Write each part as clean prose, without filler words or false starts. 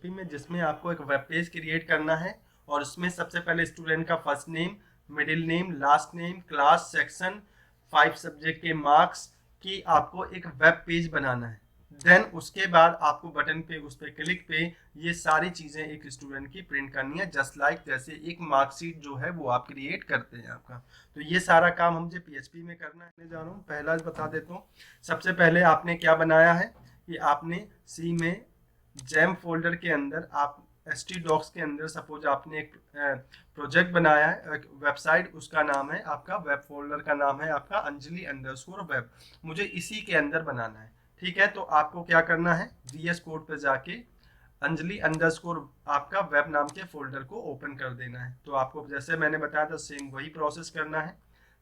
PHP में, जिसमें आपको एक वेब पेज क्रिएट करना है और उसमें सबसे पहले स्टूडेंट का first name, middle name, last name, class, section, 5 subject के मार्क्स की आपको एक वेब पेज बनाना है। देन उसके बाद आपको बटन पे, उस पर क्लिक पे ये सारी चीजें एक स्टूडेंट की प्रिंट करनी है, जस्ट लाइक जैसे एक मार्कशीट जो है वो आप क्रिएट करते हैं आपका। तो ये सारा काम मुझे PHP में करना है। जा रहा हूँ, पहला बता देता हूँ। सबसे पहले आपने क्या बनाया है कि आपने सी में जैम फोल्डर के अंदर आप htdocs के अंदर सपोज आपने एक प्रोजेक्ट बनाया है, एक वेबसाइट, उसका नाम है आपका, वेब फोल्डर का नाम है आपका अंजलि_वेब। मुझे इसी के अंदर बनाना है। ठीक है, तो आपको क्या करना है, VS कोड पे जाके अंजलि_ आपका वेब नाम के फोल्डर को ओपन कर देना है। तो आपको जैसे मैंने बताया था सेम वही प्रोसेस करना है।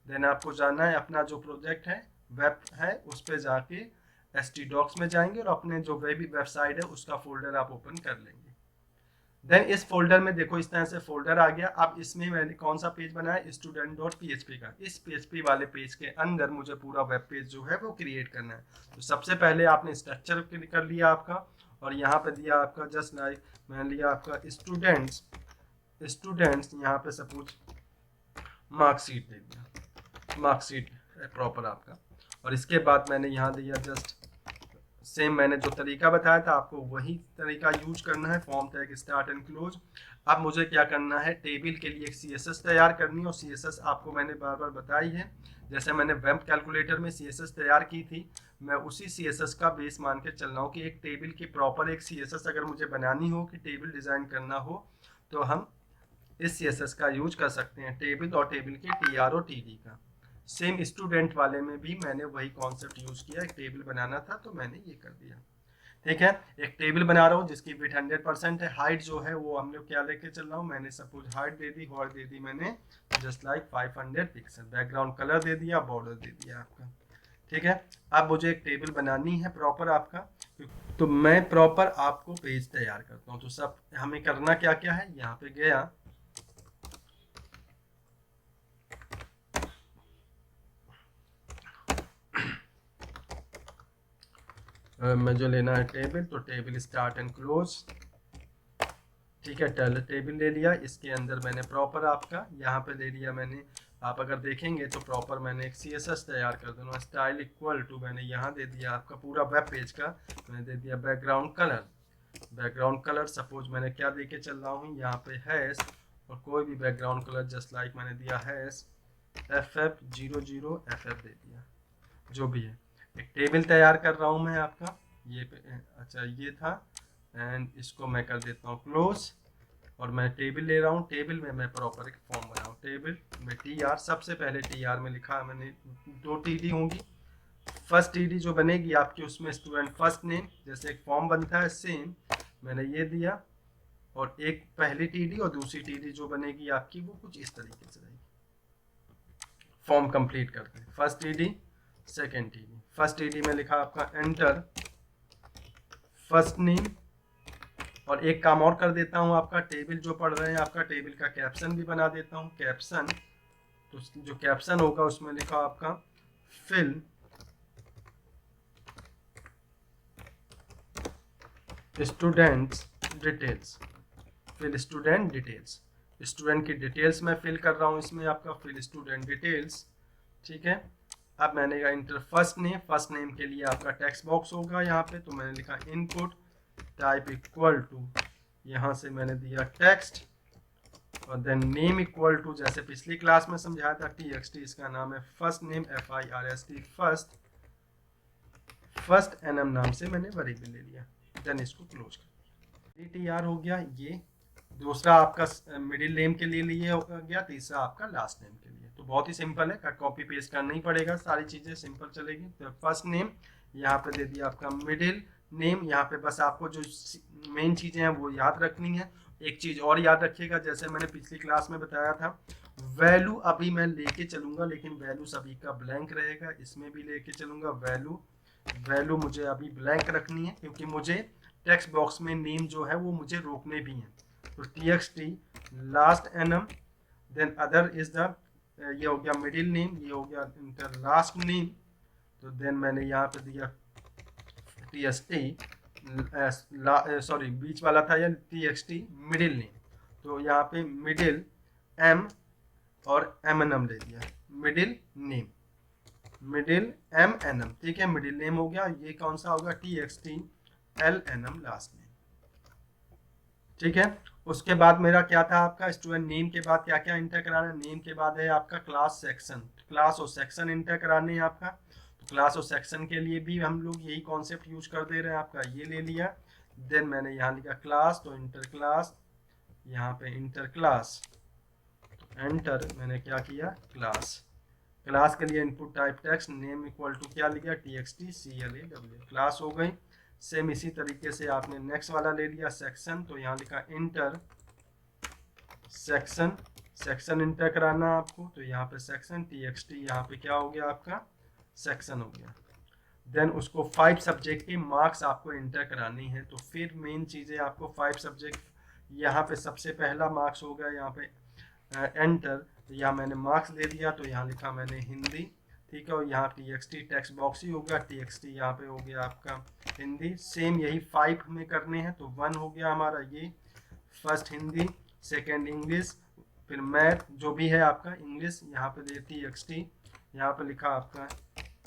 देन आपको जाना है अपना जो प्रोजेक्ट है, वेब है, उस पर जाके htdocs में जाएंगे और अपने जो वेबसाइट है उसका फोल्डर आप ओपन कर लेंगे। देन इस फोल्डर में देखो इस तरह से फोल्डर आ गया। अब इसमें मैंने कौन सा पेज बनाया, student.php का। इस PHP वाले पेज के अंदर मुझे पूरा वेब पेज जो है वो क्रिएट करना है। तो सबसे पहले आपने स्ट्रक्चर कर लिया आपका, और यहाँ पे दिया आपका जस्ट लाइक मैंने लिया आपका स्टूडेंट्स यहाँ पे सपोज मार्कशीट दे दिया, मार्कशीट प्रॉपर आपका। और इसके बाद मैंने यहाँ दिया जस्ट सेम मैंने जो तरीका बताया था आपको वही तरीका यूज करना है, form tag start and close. अब मुझे क्या करना है, टेबल के लिए एक CSS तैयार करनी है, और CSS आपको मैंने बार बार बताई है। जैसे मैंने वेब कैलकुलेटर में CSS तैयार की थी, मैं उसी CSS का बेस मान के चल रहा हूँ कि एक टेबल की प्रॉपर एक CSS अगर मुझे बनानी हो, कि टेबल डिजाइन करना हो, तो हम इस CSS का यूज कर सकते हैं, टेबल और टेबल के TROTD का। सेम स्टूडेंट वाले में भी मैंने वही कॉन्सेप्ट यूज किया, एक टेबल बनाना था तो मैंने ये कर दिया। ठीक है, एक टेबल बना रहा हूँ जिसकी विड्थ 100% है। हाइट जो है वो हम लोग क्या लेके चल रहा हूँ, मैंने सपोज हाइट दे दी मैंने just like 500 pixel. Background colour दे दिया, बॉर्डर दे दिया आपका। ठीक है, अब मुझे एक टेबल बनानी है प्रॉपर आपका, तो मैं प्रॉपर आपको पेज तैयार करता हूँ। तो सब हमें करना क्या क्या है, यहाँ पे गया, मुझे लेना है टेबल, तो टेबल स्टार्ट एंड क्लोज। ठीक है, टेबल ले लिया, इसके अंदर मैंने प्रॉपर आपका यहाँ पे ले लिया मैंने। आप अगर देखेंगे तो प्रॉपर मैंने एक CSS तैयार कर दूंगा, स्टाइल इक्वल टू मैंने यहाँ दे दिया आपका पूरा वेब पेज का, मैंने दे दिया background colour. Background colour suppose मैंने क्या दे के चल रहा हूँ यहाँ पे हैश, और कोई भी बैकग्राउंड कलर जस्ट लाइक मैंने दिया हैश FF00 FF दे दिया, जो भी है। एक टेबल तैयार कर रहा हूँ मैं आपका, ये अच्छा ये था, एंड इसको मैं कर देता हूँ क्लोज। और मैं टेबल ले रहा हूँ, टेबल में मैं प्रॉपर एक फॉर्म बनाऊँ, टेबल में TR, सबसे पहले TR में लिखा मैंने 2 TD होंगी। फर्स्ट TD जो बनेगी आपकी उसमें स्टूडेंट फर्स्ट नेम, जैसे एक फॉर्म बनता है सेम मैंने ये दिया। और एक पहली TD और दूसरी TD जो बनेगी आपकी वो कुछ इस तरीके से रहेगी। फॉर्म कंप्लीट करते हैं, first TD second TD। First TD में लिखा आपका एंटर फर्स्ट नेम, और एक काम और कर देता हूँ, आपका टेबल जो पढ़ रहे हैं आपका टेबल का कैप्शन भी बना देता हूँ, कैप्शन। तो जो कैप्शन होगा उसमें लिखा आपका fill students details, fill student details, student की डिटेल्स मैं फिल कर रहा हूँ इसमें आपका, फिल स्टूडेंट डिटेल्स। ठीक है, अब मैंने कहा inter first name, first name के लिए आपका टेक्स्ट बॉक्स होगा यहाँ पे, तो मैंने लिखा इनपुट टाइप इक्वल टू, यहाँ से मैंने दिया टेक्स्ट, और देन नेम इक्वल टू, जैसे पिछली क्लास में समझाया था TXT, इसका नाम है first name FIRST first, first NM नाम से मैंने वेरिएबल ले लिया। देन इसको क्लोज कर दिया, TR हो गया ये। दूसरा आपका मिडिल नेम के लिए हो गया, तीसरा आपका लास्ट नेम के लिए। तो बहुत ही सिंपल है, कट कॉपी पेस्ट करना ही पड़ेगा, सारी चीजें सिंपल चलेगी। तो फर्स्ट नेम यहाँ पे दे दिया आपका, मिडिल नेम यहाँ पे बस आपको जो मेन चीजें हैं वो याद रखनी है। एक चीज और याद रखिएगा, जैसे मैंने पिछली क्लास में बताया था, वैल्यू अभी मैं लेके चलूंगा, लेकिन वैल्यू सभी का ब्लैंक रहेगा, इसमें भी लेके चलूंगा वैल्यू मुझे अभी ब्लैंक रखनी है, क्योंकि मुझे टेक्स्ट बॉक्स में नेम जो है वो मुझे रोकने भी हैं। तो TXT last NM, then other is the, ये हो गया मिडिल नेम, ये हो गया इंटर लास्ट नेम। तो देन मैंने यहाँ पे दिया TST सॉरी बीच वाला था या txt मिडिल नेम, तो यहाँ पे मिडिल एम और एम ले दिया, middle name, middle M N M, ठीक है, मिडिल नेम हो गया। ये कौन सा होगा, txt lnm लास्ट नेम, ठीक है। उसके बाद मेरा क्या था, आपका स्टूडेंट नेम के बाद क्या क्या इंटर कराना है, नेम के बाद है आपका क्लास सेक्शन, क्लास और सेक्शन इंटर कराने हैं आपका। तो क्लास और सेक्शन के लिए भी हम लोग यही कॉन्सेप्ट यूज कर दे रहे हैं, आपका ये ले लिया। देन मैंने यहाँ लिखा क्लास, तो इंटर क्लास, यहाँ पे इंटर क्लास, एंटर मैंने क्या किया, क्लास। क्लास के लिए input type text, name equal to क्या लिया, txt cla, क्लास हो गई। सेम इसी तरीके से आपने नेक्स्ट वाला ले लिया सेक्शन, तो यहाँ लिखा इंटर सेक्शन, सेक्शन इंटर कराना आपको, तो यहाँ पे सेक्शन txt, यहाँ पे क्या हो गया आपका, सेक्शन हो गया। देन उसको 5 सब्जेक्ट के मार्क्स आपको इंटर करानी है। तो फिर मेन चीज़ें आपको 5 सब्जेक्ट, यहाँ पे सबसे पहला मार्क्स होगा यहाँ पे एंटर, यहाँ मैंने मार्क्स ले दिया, तो यहाँ लिखा मैंने हिंदी, ठीक है। और यहाँ txt टेक्स्ट बॉक्स ही होगा, txt यहाँ पे हो गया आपका हिंदी। सेम यही 5 में करने हैं, तो 1 हो गया हमारा ये, फर्स्ट हिंदी, सेकंड इंग्लिश, फिर मैथ जो भी है आपका इंग्लिश, यहाँ पे txt, यहाँ पे लिखा आपका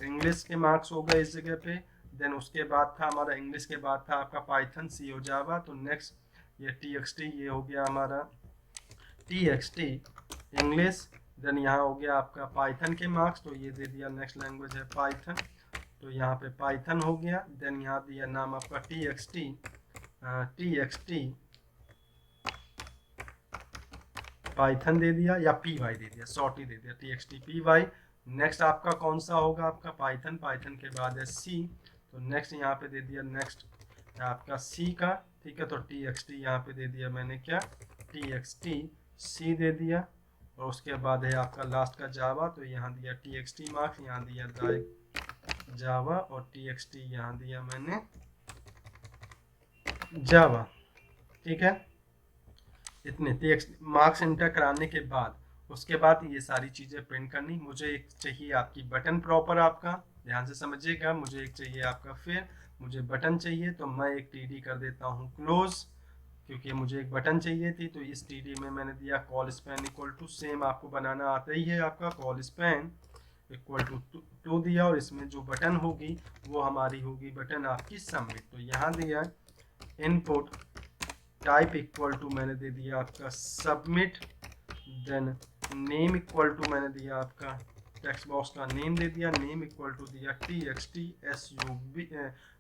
इंग्लिश के मार्क्स हो गए इस जगह पे। देन उसके बाद था हमारा इंग्लिश के बाद था आपका पाइथन, सी ओ जावा, तो नेक्स्ट ये txt, ये हो गया हमारा txt इंग्लिश। देन यहाँ हो गया आपका पाइथन के मार्क्स, तो ये दे दिया नेक्स्ट लैंग्वेज है पाइथन, तो यहाँ पे पाइथन हो गया। देन यहाँ दिया नाम आपका txt पाइथन दे दिया, या py दे दिया, शॉर्ट ही दे दिया txt py। नेक्स्ट आपका कौन सा होगा, आपका पाइथन, पाइथन के बाद है सी, तो नेक्स्ट यहाँ पे दे दिया नेक्स्ट आपका सी का, ठीक है। तो txt यहाँ पे दे दिया मैंने क्या, txt सी दे दिया। और उसके बाद है आपका लास्ट का जावा, तो यहाँ दिया txt मार्क्स, यहाँ दिया जावा, और txt यहाँ दिया मैंने जावा, ठीक है। इतने txt मार्क्स इंटर कराने के बाद उसके बाद ये सारी चीज़ें प्रिंट करनी। मुझे एक चाहिए आपकी बटन प्रॉपर, आपका ध्यान से समझिएगा, मुझे एक चाहिए आपका, फिर मुझे बटन चाहिए, तो मैं एक टीडी कर देता हूँ क्लोज, क्योंकि मुझे एक बटन चाहिए थी। तो इस टीडी में मैंने दिया colspan equal to, same आपको बनाना आता ही है आपका, कॉल स्पैन इक्वल टू दिया, और इसमें जो बटन होगी वो हमारी होगी बटन आपकी सबमिट। तो यहाँ दिया इनपुट टाइप इक्वल टू मैंने दे दिया आपका submit, then name equal to मैंने दिया आपका टेक्स्ट बॉक्स का नेम दे दिया, नेम इक्वल टू दिया txt sub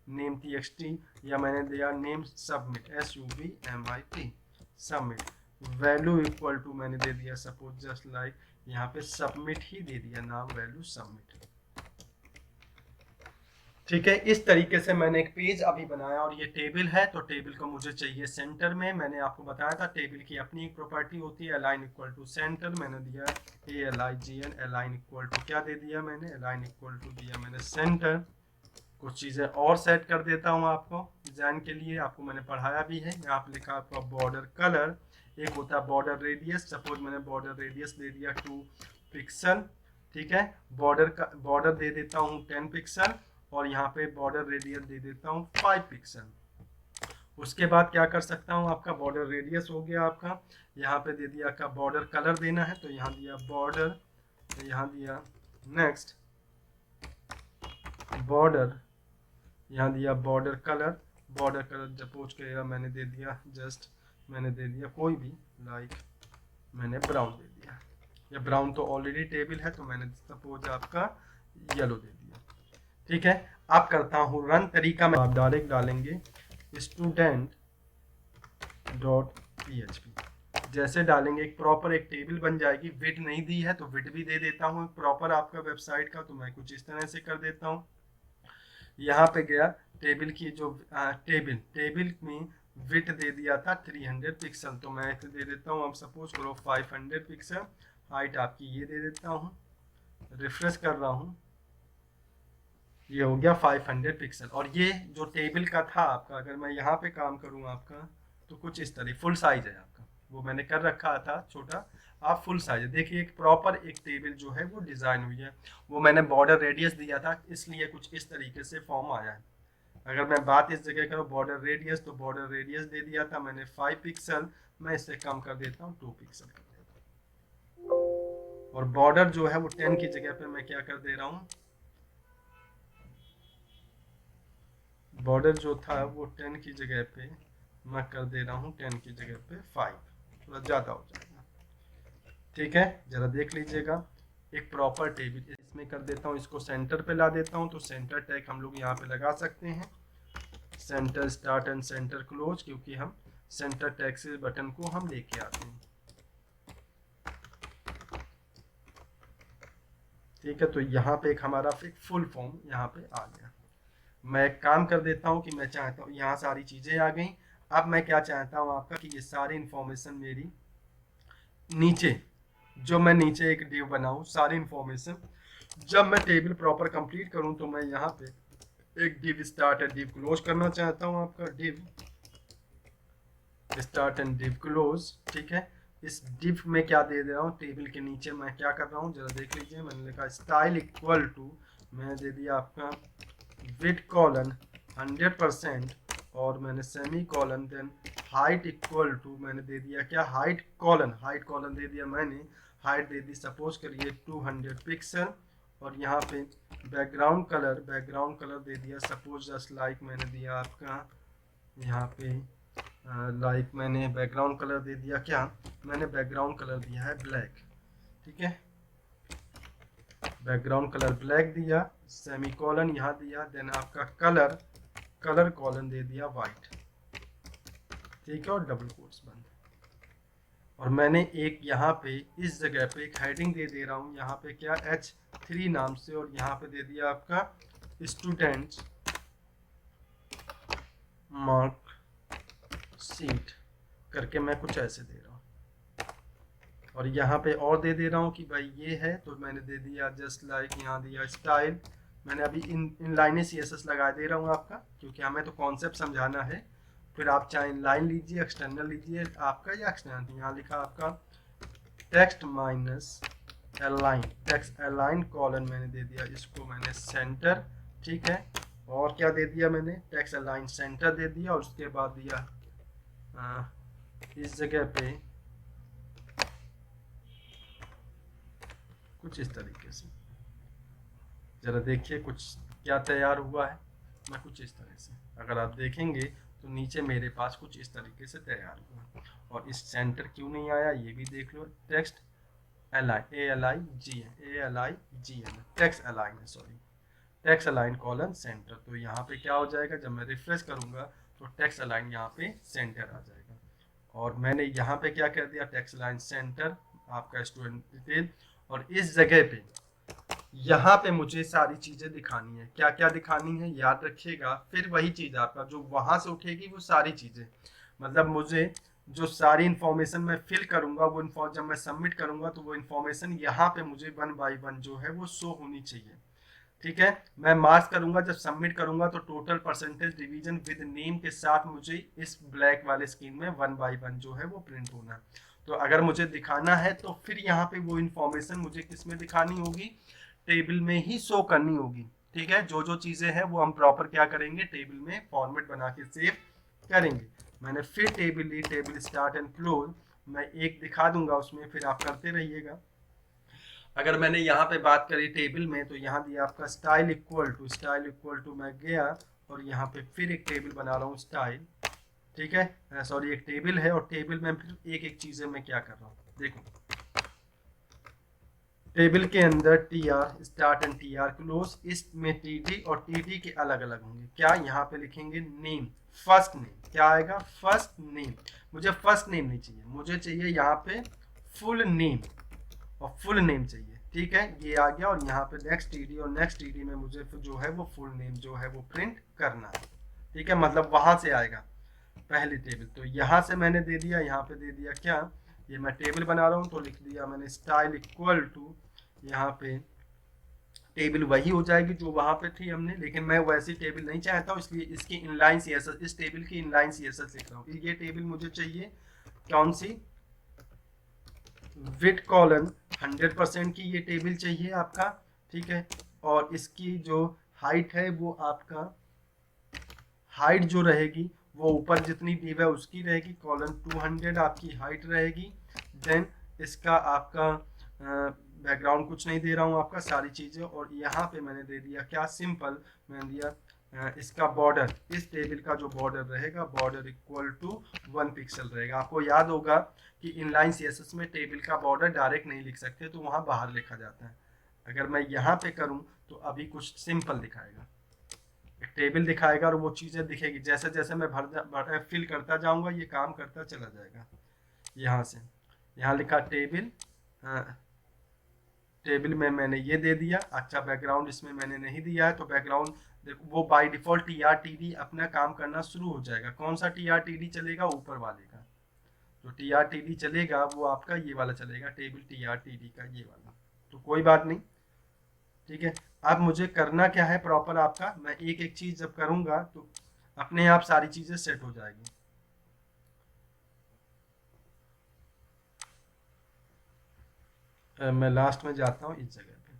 नेम txt, या मैंने दिया name submit submit submit, value equal to मैंने दे दिया सपोज जस्ट लाइक यहाँ पे सबमिट ही दे दिया, नाम वैल्यू सबमिट, ठीक है। इस तरीके से मैंने एक पेज अभी बनाया, और ये टेबल है, तो टेबल को मुझे चाहिए सेंटर में। मैंने आपको बताया था टेबल की अपनी एक प्रॉपर्टी होती है, अलाइन इक्वल टू सेंटर, मैंने दिया ALIGN, अलाइन इक्वल टू क्या दे दिया मैंने, अलाइन इक्वल टू दिया मैंने सेंटर। कुछ चीज़ें और सेट कर देता हूँ आपको डिजाइन के लिए, आपको मैंने पढ़ाया भी है। यहाँ पे लिखा आपका बॉर्डर कलर, एक होता है बॉर्डर रेडियस, सपोज मैंने बॉर्डर रेडियस दे दिया 2 पिक्सल, ठीक है। बॉर्डर दे देता हूँ 10 पिक्सल, और यहाँ पे बॉर्डर रेडियस दे देता हूँ 5 पिक्सल। उसके बाद क्या कर सकता हूँ, आपका बॉर्डर रेडियस हो गया आपका, यहाँ पे दे दिया का बॉर्डर कलर देना है, तो यहाँ दिया बॉर्डर, तो यहाँ दिया नेक्स्ट बॉर्डर, यहाँ दिया border colour, border colour suppose करेगा मैंने दे दिया जस्ट, मैंने दे दिया कोई भी लाइक मैंने ब्राउन दे दिया, या ब्राउन तो ऑलरेडी टेबल है, तो मैंने सपोज आपका येलो दे दिया, ठीक है। अब करता हूँ रन, तरीका में आप डायरेक्ट डालेंगे student डॉट php, जैसे डालेंगे एक प्रॉपर एक टेबल बन जाएगी। विड नहीं दी है तो विड भी दे देता हूँ प्रॉपर आपका वेबसाइट का, तो मैं कुछ इस तरह से कर देता हूँ। यहाँ पे गया टेबल की जो टेबल में विड दे दिया था 300 पिक्सल, तो मैं इसे दे देता हूँ, अब सपोज करो 500 पिक्सल, हाइट आपकी ये दे देता हूँ, रिफ्रेश कर रहा हूँ, ये हो गया 500 पिक्सल। और ये जो टेबल का था आपका, अगर मैं यहाँ पे काम करूँ आपका, तो कुछ इस तरह फुल साइज है आपका, वो मैंने कर रखा था छोटा, आप फुल साइज है। देखिए एक प्रॉपर एक टेबल जो है वो डिज़ाइन हुई है। वो मैंने बॉर्डर रेडियस दिया था, इसलिए कुछ इस तरीके से फॉर्म आया है। अगर मैं बात इस जगह करूँ बॉर्डर रेडियस, तो बॉर्डर रेडियस दे दिया था मैंने 5 पिक्सल, मैं इसे कम कर देता हूँ 2 पिक्सल कर देता हूँ। और बॉर्डर जो है वो 10 की जगह पे मैं क्या कर दे रहा हूँ, बॉर्डर जो था वो 10 की जगह पे मैं कर दे रहा हूँ 10 की जगह पे 5, थोड़ा ज़्यादा हो जाएगा। ठीक है, ज़रा देख लीजिएगा। एक प्रॉपर टेबल इसमें कर देता हूँ, इसको सेंटर पे ला देता हूँ, तो सेंटर टैग हम लोग यहाँ पे लगा सकते हैं, centre start and centre close, क्योंकि हम सेंटर टैग से बटन को हम लेके आते हैं। ठीक है, तो यहाँ पे एक हमारा फुल फॉर्म यहाँ पे आ गया। मैं एक काम कर देता हूँ कि मैं चाहता हूँ यहाँ सारी चीज़ें आ गई। अब मैं क्या चाहता हूँ आपका कि ये सारी इंफॉर्मेशन मेरी नीचे, जो मैं नीचे एक डिव बनाऊँ, सारी इंफॉर्मेशन जब मैं टेबल प्रॉपर कंप्लीट करूँ तो मैं यहाँ पे एक div start and div close करना चाहता हूँ, आपका div start and div close. ठीक है, इस डिव में क्या दे रहा हूँ, टेबल के नीचे मैं क्या कर रहा हूँ जरा देख लीजिए। मैंने लिखा स्टाइल इक्वल टू, मैं दे दिया आपका विड्थ कॉलन 100%, और मैंने semicolon, then height equal to मैंने दे दिया क्या, हाइट कॉलन दे दिया मैंने, हाइट दे दी सपोज करिए 200 पिक्सल, और यहाँ पे बैकग्राउंड कलर दे दिया सपोज जस्ट लाइक मैंने दिया आपका यहाँ पे लाइक मैंने बैकग्राउंड कलर दे दिया क्या, मैंने बैकग्राउंड कलर दिया है ब्लैक। ठीक है, बैकग्राउंड कलर ब्लैक दिया, सेमी कॉलन यहाँ दिया, देन आपका कलर कॉलन दे दिया वाइट। ठीक है, और डबल कोट्स बंद। और मैंने एक यहाँ पे इस जगह पे एक हेडिंग दे रहा हूँ यहाँ पे क्या, H3 नाम से, और यहाँ पे दे दिया आपका स्टूडेंट्स मार्क सीट करके मैं कुछ ऐसे दे रहा हूँ। और यहाँ पे और दे रहा हूँ कि भाई ये है, तो मैंने दे दिया जस्ट लाइक यहाँ दिया स्टाइल। मैंने अभी इन लाइनें CSS लगा दे रहा हूँ आपका, क्योंकि हमें तो कॉन्सेप्ट समझाना है। फिर आप चाहे लाइन लीजिए, एक्सटर्नल लीजिए आपका या एक्सटर्नल, यहाँ लिखा आपका text minus align, text align colon मैंने दे दिया इसको मैंने सेंटर। ठीक है, और क्या दे दिया मैंने, टेक्स्ट अलाइन सेंटर दे दिया, और उसके बाद दिया इस जगह पे कुछ इस तरीके से, जरा देखिए कुछ क्या तैयार हुआ है। मैं कुछ इस तरह से, अगर आप देखेंगे तो नीचे मेरे पास कुछ इस तरीके से तैयार हुआ। और इस सेंटर क्यों नहीं आया ये भी देख लो, टेक्स्ट ALIGN टेक्स्ट अलाइन है, sorry text align colon centre. तो यहाँ पे क्या हो जाएगा, जब मैं रिफ्रेश करूंगा तो टेक्स्ट अलाइन यहाँ पे सेंटर आ जाएगा। और मैंने यहाँ पे क्या कर दिया, टेक्स्ट अलाइन सेंटर आपका स्टूडेंट डिटेल, और इस जगह पे यहाँ पे मुझे सारी चीजें दिखानी है। क्या क्या दिखानी है याद रखिएगा, फिर वही चीज आपका जो वहां से उठेगी वो सारी चीजें, मतलब मुझे जो सारी इंफॉर्मेशन मैं फिल करूंगा वो जब मैं सबमिट करूंगा तो वो इंफॉर्मेशन यहाँ पे मुझे 1 बाय 1 जो है वो शो होनी चाहिए। ठीक है, मैं मार्क्स करूंगा जब सबमिट करूंगा तो total percentage division with name के साथ मुझे इस ब्लैक वाले स्क्रीन में 1 बाय 1 जो है वो प्रिंट होना है। तो अगर मुझे दिखाना है तो फिर यहाँ पे वो इंफॉर्मेशन मुझे किस में दिखानी होगी, टेबल में ही शो करनी होगी। ठीक है, जो जो चीजें हैं वो हम प्रॉपर क्या करेंगे, टेबल में फॉर्मेट बना के सेव करेंगे। मैंने फिर टेबल ली, टेबल स्टार्ट एंड क्लोज, मैं एक दिखा दूंगा उसमें, फिर आप करते रहिएगा। अगर मैंने यहाँ पे बात करी टेबल में, तो यहाँ दिया आपका स्टाइल इक्वल टू मैं गया और यहाँ पे फिर एक टेबल बना रहा हूँ स्टाइल। ठीक है, सॉरी एक टेबल है, और टेबल में फिर एक एक चीजें मैं क्या कर रहा हूँ देखो, टेबल के अंदर TR start and TR close, इसमें TD और TD के अलग अलग होंगे। क्या यहाँ पे लिखेंगे नेम, फर्स्ट नेम, क्या आएगा फर्स्ट नेम। मुझे फर्स्ट नेम नहीं चाहिए, मुझे चाहिए यहाँ पे फुल नेम, और फुल नेम चाहिए। ठीक है, ये आ गया, और यहाँ पे नेक्स्ट TD, और नेक्स्ट TD में मुझे जो है वो फुल नेम जो है वो प्रिंट करना है। ठीक है, मतलब वहां से आएगा पहली टेबल। तो यहाँ से मैंने दे दिया, यहाँ पे दे दिया क्या, ये मैं टेबल बना रहा हूँ तो लिख दिया मैंने स्टाइल इक्वल टू, यहाँ पे टेबल वही हो जाएगी जो वहां पे थी हमने, लेकिन मैं वैसी टेबल नहीं चाहता हूँ, इसलिए इसकी इनलाइन CSS, इस टेबल की इनलाइन CSS लिख रहा हूँ। ये टेबल मुझे चाहिए कौन सी, विड्थ कॉलन 100% की ये टेबल चाहिए आपका। ठीक है, और इसकी जो हाइट है वो आपका हाइट जो रहेगी वो ऊपर जितनी डिव है उसकी रहेगी, कॉलन 200 आपकी हाइट रहेगी। देन इसका आपका बैकग्राउंड कुछ नहीं दे रहा हूँ आपका, सारी चीज़ें। और यहाँ पे मैंने दे दिया क्या, सिंपल मैंने दिया इसका बॉर्डर, इस टेबल का जो बॉर्डर रहेगा, बॉर्डर इक्वल टू 1 पिक्सल रहेगा। आपको याद होगा कि इनलाइन सीएसएस में टेबल का बॉर्डर डायरेक्ट नहीं लिख सकते, तो वहाँ बाहर लिखा जाता है। अगर मैं यहाँ पे करूँ तो अभी कुछ सिंपल दिखाएगा, एक टेबल दिखाएगा और वो चीज़ें दिखेगी। जैसे जैसे मैं फिल करता जाऊँगा ये काम करता चला जाएगा। यहाँ से यहाँ लिखा टेबल, टेबल में मैंने ये दे दिया। अच्छा, बैकग्राउंड इसमें मैंने नहीं दिया है, तो बैकग्राउंड देखो वो बाय डिफॉल्ट TRTD अपना काम करना शुरू हो जाएगा। कौन सा TRTD चलेगा, ऊपर वाले का जो TRTD चलेगा वो आपका ये वाला चलेगा, टेबल TRTD का ये वाला। तो कोई बात नहीं, ठीक है। अब मुझे करना क्या है प्रॉपर आपका, मैं एक एक चीज जब करूंगा तो अपने आप सारी चीजें सेट हो जाएगी। मैं लास्ट में जाता हूँ इस जगह पे,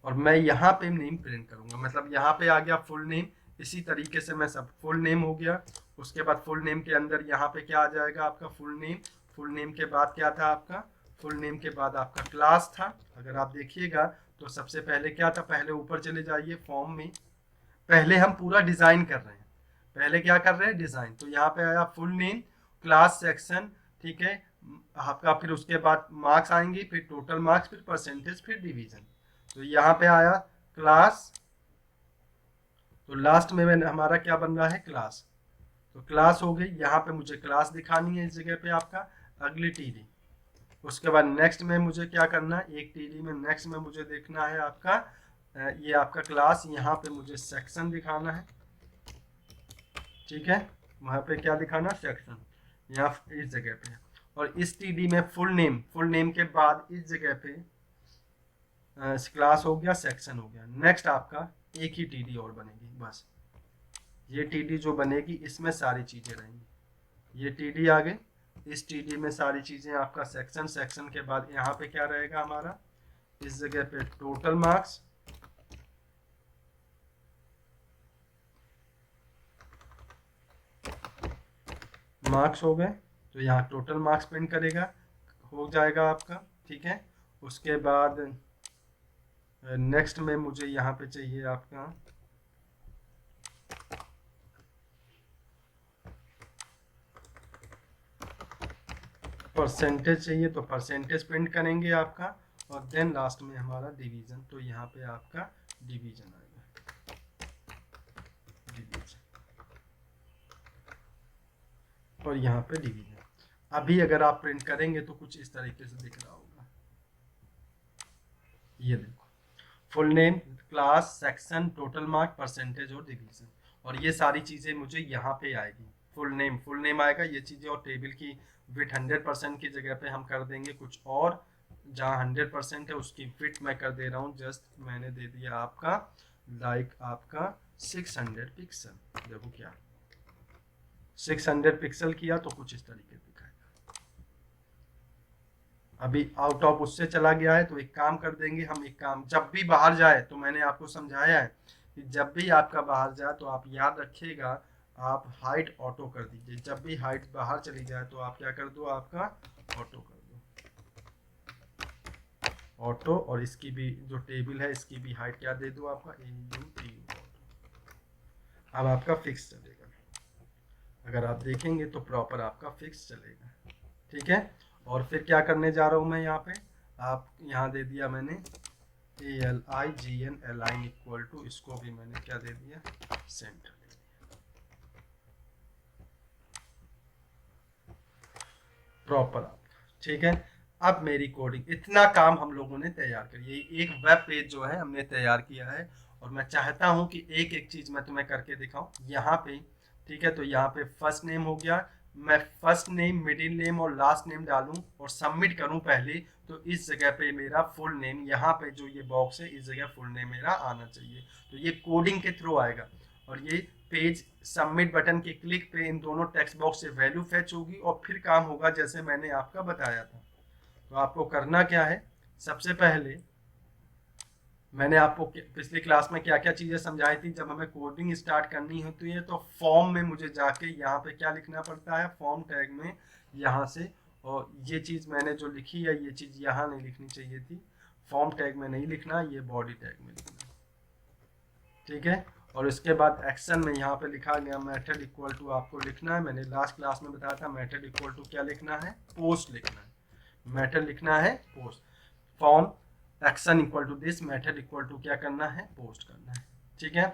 और मैं यहाँ पे नेम प्रिंट करूंगा। मतलब यहाँ पे आ गया फुल नेम, इसी तरीके से मैं सब फुल नेम हो गया। उसके बाद फुल नेम के अंदर यहाँ पे क्या आ जाएगा आपका, फुल नेम। फुल नेम के बाद क्या था आपका, फुल नेम के बाद आपका क्लास था। अगर आप देखिएगा तो सबसे पहले क्या था, पहले ऊपर चले जाइए फॉर्म में, पहले हम पूरा डिजाइन कर रहे हैं, पहले क्या कर रहे हैं, डिजाइन। तो यहाँ पे आया फुल नेम, क्लास, सेक्शन, ठीक है आपका। फिर उसके बाद मार्क्स आएंगे, फिर टोटल मार्क्स, फिर परसेंटेज, फिर डिवीजन। तो यहाँ पे आया क्लास, तो लास्ट में मैंने हमारा क्या बन रहा है, क्लास। तो क्लास हो गई, यहाँ पे मुझे क्लास दिखानी है इस जगह पे आपका, अगली टीडी। उसके बाद नेक्स्ट में मुझे क्या करना है, एक टीडी में नेक्स्ट में मुझे देखना है आपका ये आपका क्लास। यहाँ पे मुझे सेक्शन दिखाना है, ठीक है। वहाँ पे क्या दिखाना, सेक्शन, यहाँ इस जगह पे। और इस टीडी में फुल नेम, फुल नेम के बाद इस जगह पे क्लास हो गया, सेक्शन हो गया। नेक्स्ट आपका एक ही टीडी और बनेगी बस, ये टीडी जो बनेगी इसमें सारी चीज़ें रहेंगी। ये टीडी आ गई, इस टीडी में सारी चीज़ें आपका सेक्शन, सेक्शन के बाद यहाँ पे क्या रहेगा हमारा, इस जगह पे टोटल मार्क्स, मार्क्स हो गए, तो यहाँ टोटल मार्क्स प्रिंट करेगा, हो जाएगा आपका, ठीक है। उसके बाद नेक्स्ट में मुझे यहाँ पे चाहिए आपका परसेंटेज चाहिए, तो परसेंटेज प्रिंट करेंगे आपका। और देन लास्ट में हमारा डिवीजन, तो यहाँ पे आपका डिवीजन आएगा, डिवीजन, और यहाँ पे डिवीजन। अभी अगर आप प्रिंट करेंगे तो कुछ इस तरीके से दिख रहा होगा, ये देखो, full name, class, section, total mark, percentage और डिवीजन। और ये सारी चीज़ें मुझे यहाँ पे आएगी, फुल नेम आएगा, ये चीज़ें। और टेबल की विथ 100% की जगह पे हम कर देंगे कुछ और, जहाँ 100% है उसकी फिट मैं कर दे रहा हूँ, जस्ट मैंने दे दिया आपका लाइक आपका 600 पिक्सल। देखो क्या 600 पिक्सल किया तो कुछ इस तरीके दिखाएगा। अभी आउट ऑफ उससे चला गया है, तो एक काम कर देंगे हम, एक काम जब भी बाहर जाए, तो मैंने आपको समझाया है कि जब भी आपका बाहर जाए तो आप याद रखिएगा, आप हाइट ऑटो कर दीजिए। जब भी हाइट बाहर चली जाए तो आप क्या कर दो, आपका ऑटो कर दो, ऑटो। और इसकी भी जो टेबल है इसकी भी हाइट क्या दे दो आपका, AUT ऑटो। अब आपका फिक्स चलेगा, अगर आप देखेंगे तो प्रॉपर आपका फिक्स चलेगा, ठीक है। और फिर क्या करने जा रहा हूँ मैं यहाँ पे, आप यहाँ दे दिया मैंने ALIGN अलाइन इक्वल टू, इसको भी मैंने क्या दे दिया, सेंटर दे दिया, प्रॉपर आप, ठीक है। अब मेरी कोडिंग, इतना काम हम लोगों ने तैयार करी, ये एक वेब पेज जो है हमने तैयार किया है। और मैं चाहता हूँ कि एक एक चीज़ मैं तुम्हें करके दिखाऊं यहाँ पे, ठीक है। तो यहाँ पे फर्स्ट नेम हो गया, मैं फर्स्ट नेम, मिडिल नेम और लास्ट नेम डालूं और सबमिट करूं पहले, तो इस जगह पे मेरा फुल नेम, यहाँ पे जो ये बॉक्स है इस जगह फुल नेम मेरा आना चाहिए। तो ये कोडिंग के थ्रू आएगा। और ये पेज सबमिट बटन के क्लिक पे इन दोनों टेक्स्ट बॉक्स से वैल्यू फेच होगी और फिर काम होगा जैसे मैंने आपका बताया था। तो आपको करना क्या है, सबसे पहले मैंने आपको पिछली क्लास में क्या क्या चीज़ें समझाई थी। जब हमें कोडिंग स्टार्ट करनी होती है तो फॉर्म में मुझे जाके यहाँ पे क्या लिखना पड़ता है, फॉर्म टैग में यहाँ से, और ये चीज़ मैंने जो लिखी है ये चीज़ यहाँ नहीं लिखनी चाहिए थी, फॉर्म टैग में नहीं लिखना, ये बॉडी टैग में लिखना, ठीक है। और इसके बाद एक्शन में यहाँ पे लिखा गया मेथड इक्वल टू आपको लिखना है, मैंने लास्ट क्लास में बताया था मेथड इक्वल टू क्या लिखना है, पोस्ट लिखना है, मेथड लिखना है post, form action equal to this, method equal to क्या करना है, पोस्ट करना है, ठीक है।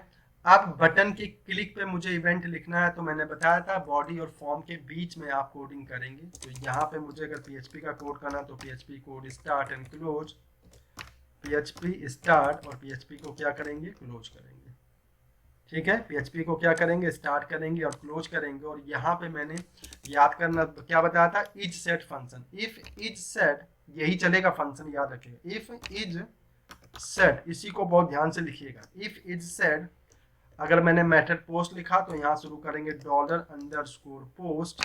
अब बटन की क्लिक पे मुझे इवेंट लिखना है, तो मैंने बताया था बॉडी और फॉर्म के बीच में आप कोडिंग करेंगे। तो यहाँ पे मुझे अगर PHP का कोड करना तो PHP code start and close, PHP start, और PHP को क्या करेंगे, क्लोज करेंगे, ठीक है। PHP को क्या करेंगे, स्टार्ट करेंगे और क्लोज करेंगे। और यहाँ पे मैंने याद करना क्या बताया था, is set function, if is set यही चलेगा फंक्शन, याद रखिएगा, इफ इज सेट, इसी को बहुत ध्यान से लिखिएगा, इफ इज सेट। अगर मैंने मेथड पोस्ट लिखा तो यहाँ शुरू करेंगे $_पोस्ट,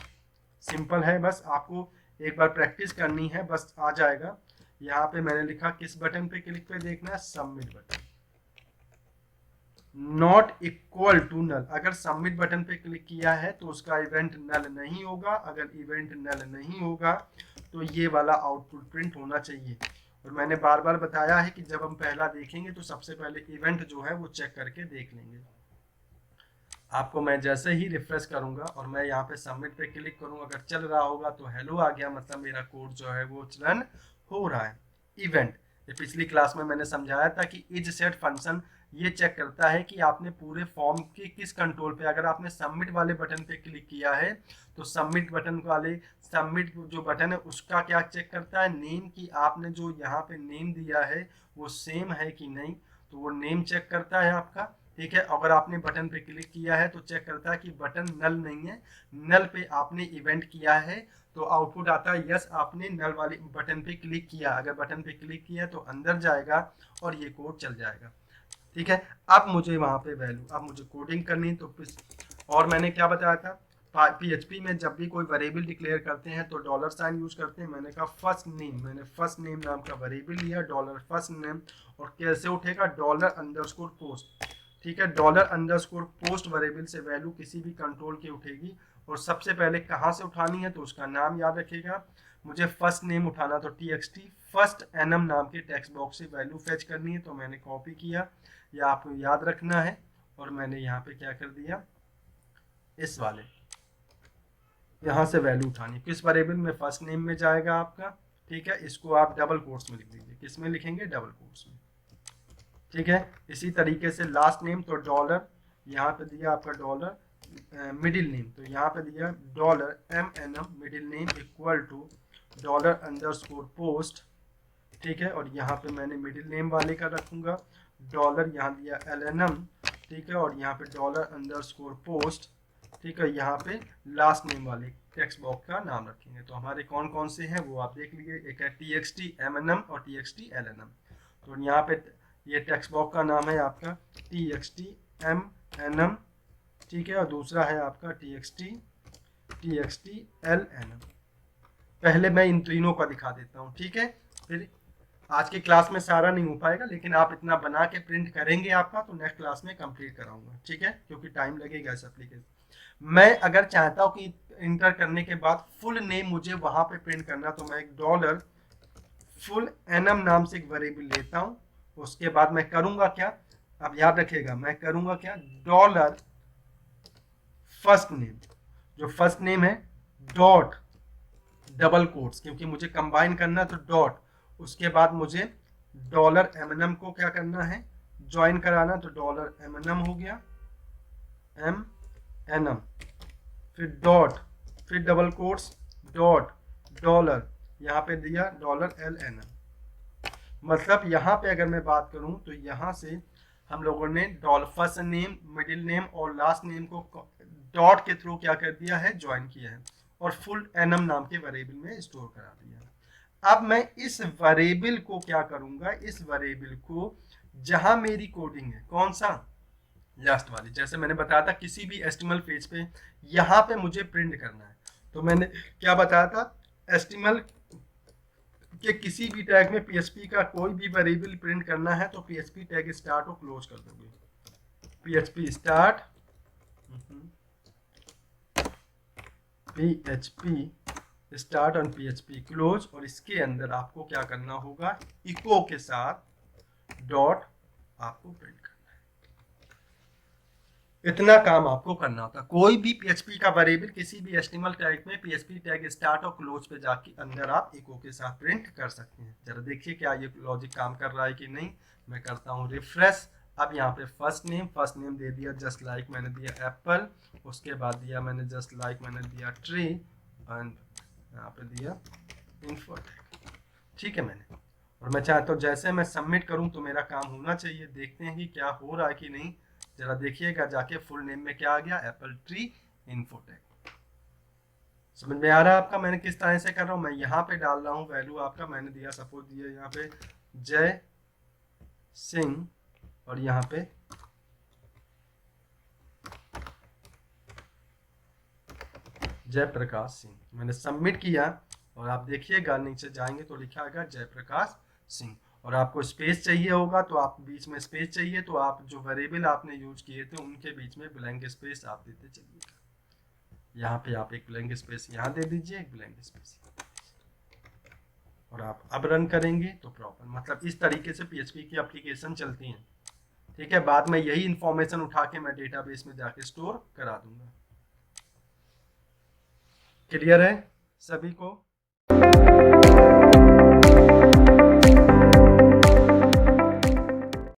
सिंपल है, बस आपको एक बार प्रैक्टिस करनी है, बस आ जाएगा। यहाँ पे मैंने लिखा किस बटन पे क्लिक पे देखना है, submit button, not equal to null. अगर सबमिट बटन पे क्लिक किया है तो उसका इवेंट नल नहीं होगा, अगर इवेंट नल नहीं होगा तो ये वाला आउटपुट प्रिंट होना चाहिए। और मैंने बार बार बताया है कि जब हम पहला देखेंगे तो सबसे पहले इवेंट जो है वो चेक करके देख लेंगे। आपको मैं जैसे ही रिफ्रेश करूंगा और मैं यहाँ पे सबमिट पे क्लिक करूंगा, अगर चल रहा होगा तो हेलो आ गया, मतलब मेरा कोड जो है वो रन हो रहा है। इवेंट, पिछली क्लास में मैंने समझाया था कि इज सेट फंक्शन ये चेक करता है कि आपने पूरे फॉर्म के किस कंट्रोल पे, अगर आपने सबमिट वाले बटन पे क्लिक किया है तो सबमिट बटन वाले, सबमिट जो बटन है उसका क्या चेक करता है, नेम की आपने जो यहाँ पे नेम दिया है वो सेम है कि नहीं, तो वो नेम चेक करता है आपका, ठीक है। अगर आपने बटन पे क्लिक किया है तो चेक करता है कि बटन नल नहीं है, नल पे आपने इवेंट किया है तो आउटपुट आता है यस आपने नल वाले बटन पे क्लिक किया। अगर बटन पे क्लिक किया तो अंदर जाएगा और ये कोड चल जाएगा, ठीक है। अब मुझे वहां पे वैल्यू, अब मुझे कोडिंग करनी तो और मैंने क्या बताया था, PHP में जब भी कोई वेरिएबल डिक्लेयर करते हैं तो $साइन यूज करते हैं। मैंने कहा फर्स्ट नेम, मैंने फर्स्ट नेम नाम का वेरिएबल लिया, $फर्स्ट नेम, और कैसे उठेगा, $_पोस्ट, ठीक है। $_पोस्ट वेरिएबल से वैल्यू किसी भी कंट्रोल की उठेगी, और सबसे पहले कहाँ से उठानी है तो उसका नाम याद रखिएगा। मुझे फर्स्ट नेम उठाना तो TXT फर्स्ट एनम नाम के टेक्स्ट बॉक्स से वैल्यू फेच करनी है, तो मैंने कॉपी किया, या आपको याद रखना है, और मैंने यहाँ पे क्या कर दिया, इस वाले यहाँ से वैल्यू उठानी, किस वेरिएबल में, फर्स्ट नेम में जाएगा आपका, ठीक है। इसको आप डबल कोट्स में लिख दीजिए, किस में लिखेंगे, डबल कोट्स में, ठीक है। इसी तरीके से लास्ट नेम तो $, यहाँ पे दिया आपका $, मिडिल नेम तो यहाँ पे दिया $MNM, middle name equal to $_post, ठीक है। और यहाँ पे मैंने मिडिल नेम वाले का रखूंगा यहाँ दिया LNM, ठीक है। और यहाँ पे $_पोस्ट, ठीक है। यहाँ पे लास्ट नेम वाले टेक्स्ट बॉक्स का नाम रखेंगे। तो हमारे कौन कौन से हैं वो आप देख लीजिए, एक है TXT MNM और TXT LNM। तो यहाँ पे ये टेक्स्ट बॉक्स का नाम है आपका TXT MNM, ठीक है। और दूसरा है आपका TXT LNM। पहले मैं इन तीनों का दिखा देता हूँ, ठीक है। फिर आज की क्लास में सारा नहीं हो पाएगा, लेकिन आप इतना बना के प्रिंट करेंगे आपका, तो नेक्स्ट क्लास में कंप्लीट कराऊंगा, ठीक है, क्योंकि टाइम लगेगा इस एप्लीकेशन। मैं अगर चाहता हूँ कि इंटर करने के बाद फुल नेम मुझे वहां पे प्रिंट करना, तो मैं एक $full NM नाम से एक वेरिएबल लेता हूँ। उसके बाद मैं करूंगा क्या, अब याद रखिएगा, मैं करूंगा क्या, $फर्स्ट नेम, जो फर्स्ट नेम है डॉट डबल कोट्स, क्योंकि मुझे कंबाइन करना तो डॉट, उसके बाद मुझे $MNM को क्या करना है, ज्वाइन कराना, तो $MNM हो गया, MNM, फिर डॉट, फिर डबल कोट्स, डॉट यहाँ पे दिया $LNM। मतलब यहाँ पे अगर मैं बात करूं तो यहाँ से हम लोगों ने फर्स्ट नेम, मिडिल नेम और लास्ट नेम को डॉट के थ्रू क्या कर दिया है, ज्वाइन किया है, और फुल NM नाम के वेरिएबल में स्टोर करा दिया। अब मैं इस वेरिएबल को क्या करूंगा, इस वेरिएबल को जहां मेरी कोडिंग है, कौन सा, लास्ट वाली, जैसे मैंने बताया था किसी भी HTML पेज पे यहाँ पे मुझे प्रिंट करना है, तो मैंने क्या बताया था, HTML कि किसी भी टैग में PHP का कोई भी वेरिएबल प्रिंट करना है तो PHP टैग स्टार्ट और क्लोज कर दोगे। PHP स्टार्ट, PHP स्टार्ट और PHP क्लोज, और इसके अंदर आपको क्या करना होगा, इको के साथ डॉट आपको प्रिंट करना है। इतना काम आपको करना होता है। कोई भी PHP का वेरिएबल किसी भी HTML टैग में PHP टैग स्टार्ट और क्लोज पे जाके अंदर आप इको के साथ प्रिंट कर सकते हैं। जरा देखिए क्या ये लॉजिक काम कर रहा है कि नहीं। मैं करता हूँ रिफ्रेश। अब यहाँ पे फर्स्ट नेम दे दिया जस्ट लाइक मैंने दिया एप्पल, उसके बाद दिया मैंने जस्ट लाइक मैंने दिया ट्री, एंड यहाँ पे दिया इन्फो टैग। ठीक है मैंने, और मैं चाहता हूँ जैसे मैं सबमिट करूँ तो मेरा काम होना चाहिए। देखते हैं कि क्या हो रहा है कि नहीं। जरा देखिएगा जाके फुल नेम में क्या आ गया, एप्पल ट्री इन्फोटेक। समझ में आ रहा है आपका मैंने किस तरह से कर रहा हूँ। मैं यहाँ पे डाल रहा हूँ वैल्यू आपका, मैंने दिया सपोज दिया यहाँ पे जय सिंह, और यहाँ पे जय प्रकाश सिंह। मैंने सबमिट किया और आप देखिएगा नीचे जाएंगे तो लिखा आएगा जय प्रकाश सिंह। और आपको स्पेस चाहिए होगा तो आप बीच में स्पेस चाहिए तो आप जो वेरिएबल आपने यूज किए थे उनके बीच में ब्लैंक स्पेस आप देते चलिएगा। यहाँ पे आप एक ब्लैंक स्पेस यहाँ दे दीजिए, एक ब्लैंक स्पेस, और आप अब रन करेंगे तो प्रॉपर, मतलब इस तरीके से PHP की एप्लीकेशन चलती हैं। ठीक है, बाद में यही इंफॉर्मेशन उठा के मैं डेटाबेस में जाके स्टोर करा दूंगा। क्लियर है सभी को?